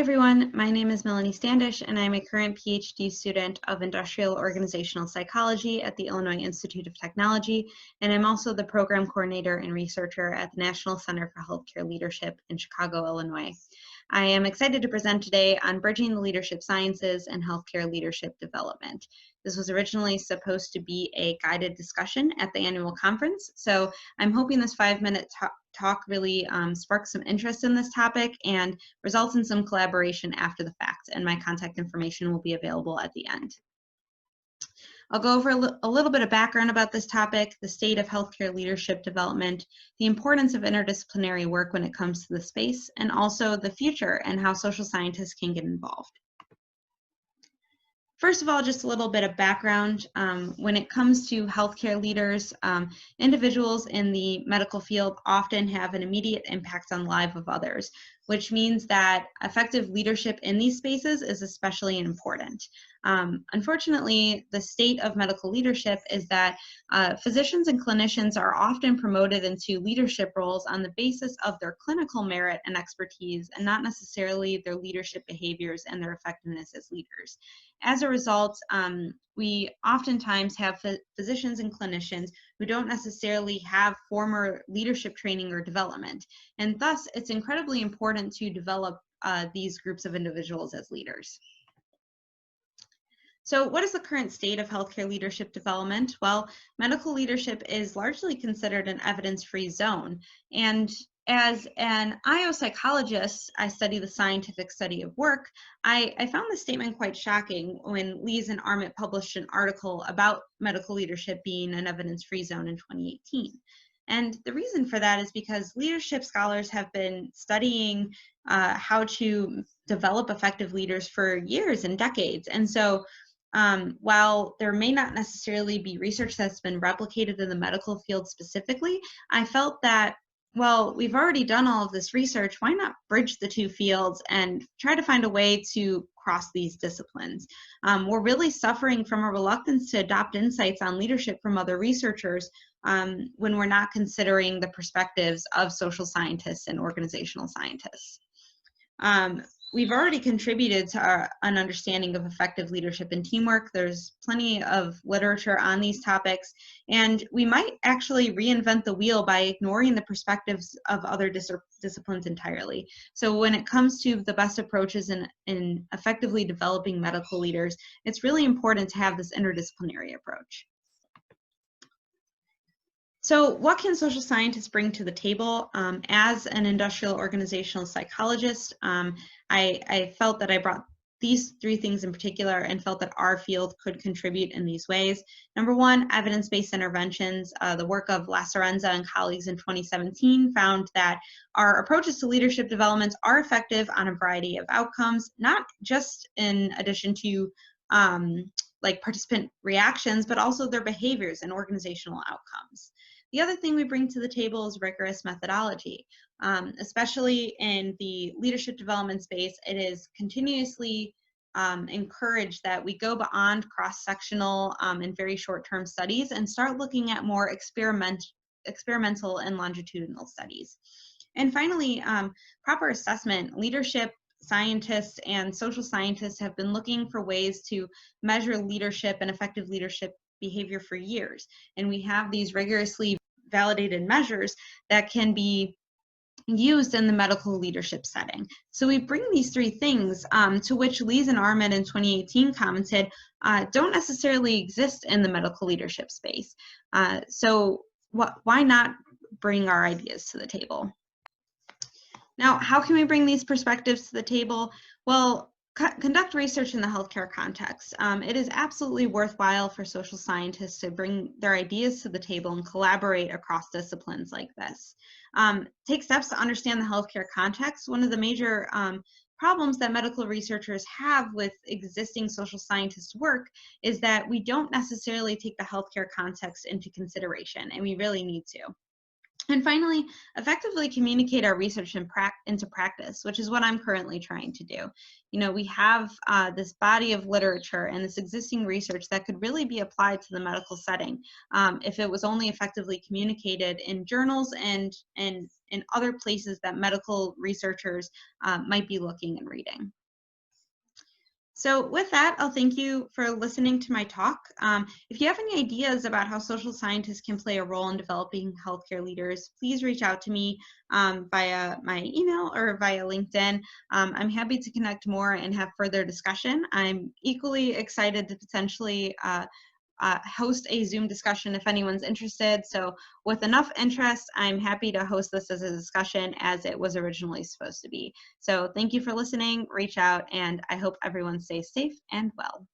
everyone, my name is Melanie Standish and I'm a current PhD student of Industrial Organizational Psychology at the Illinois Institute of Technology, and I'm also the program coordinator and researcher at the National Center for Healthcare Leadership in Chicago, Illinois. I am excited to present today on bridging the leadership sciences and healthcare leadership development. This was originally supposed to be a guided discussion at the annual conference, so I'm hoping this 5-minute talk really sparks some interest in this topic and results in some collaboration after the fact, and my contact information will be available at the end. I'll go over a little bit of background about this topic, the state of healthcare leadership development, the importance of interdisciplinary work when it comes to the space, and also the future and how social scientists can get involved. First of all, just a little bit of background. When it comes to healthcare leaders, individuals in the medical field often have an immediate impact on the life of others, which means that effective leadership in these spaces is especially important. Unfortunately, the state of medical leadership is that physicians and clinicians are often promoted into leadership roles on the basis of their clinical merit and expertise, and not necessarily their leadership behaviors and their effectiveness as leaders. As a result, we oftentimes have physicians and clinicians who don't necessarily have former leadership training or development, and thus it's incredibly important to develop these groups of individuals as leaders. So what is the current state of healthcare leadership development? Well, medical leadership is largely considered an evidence-free zone, and as an IO psychologist, I study the scientific study of work. I found this statement quite shocking when Lees and Armit published an article about medical leadership being an evidence-free zone in 2018. And the reason for that is because leadership scholars have been studying how to develop effective leaders for years and decades. And so while there may not necessarily be research that's been replicated in the medical field specifically, I felt that, well, we've already done all of this research, why not bridge the two fields and try to find a way to cross these disciplines? We're really suffering from a reluctance to adopt insights on leadership from other researchers when we're not considering the perspectives of social scientists and organizational scientists. We've already contributed to an understanding of effective leadership and teamwork. There's plenty of literature on these topics, and we might actually reinvent the wheel by ignoring the perspectives of other disciplines entirely. So when it comes to the best approaches in effectively developing medical leaders, it's really important to have this interdisciplinary approach. So what can social scientists bring to the table? As an industrial organizational psychologist, I felt that I brought these 3 things in particular and felt that our field could contribute in these ways. Number 1, evidence-based interventions. The work of Lacerenza and colleagues in 2017 found that our approaches to leadership developments are effective on a variety of outcomes, not just in addition to like participant reactions, but also their behaviors and organizational outcomes. The other thing we bring to the table is rigorous methodology. Especially in the leadership development space, it is continuously encouraged that we go beyond cross-sectional and very short-term studies and start looking at more experimental and longitudinal studies. And finally, proper assessment. Leadership scientists and social scientists have been looking for ways to measure leadership and effective leadership behavior for years. And we have these rigorously validated measures that can be used in the medical leadership setting. So we bring these 3 things to which Lees and Armit in 2018 commented don't necessarily exist in the medical leadership space. So why not bring our ideas to the table? Now, how can we bring these perspectives to the table? Well, conduct research in the healthcare context. It is absolutely worthwhile for social scientists to bring their ideas to the table and collaborate across disciplines like this. Take steps to understand the healthcare context. One of the major problems that medical researchers have with existing social scientist work is that we don't necessarily take the healthcare context into consideration, and we really need to. And finally, effectively communicate our research into practice, which is what I'm currently trying to do. You know, we have this body of literature and this existing research that could really be applied to the medical setting if it was only effectively communicated in journals and in other places that medical researchers might be looking and reading. So with that, I'll thank you for listening to my talk. If you have any ideas about how social scientists can play a role in developing healthcare leaders, please reach out to me via my email or via LinkedIn. I'm happy to connect more and have further discussion. I'm equally excited to potentially host a Zoom discussion if anyone's interested. So with enough interest, I'm happy to host this as a discussion as it was originally supposed to be. So thank you for listening, reach out, and I hope everyone stays safe and well.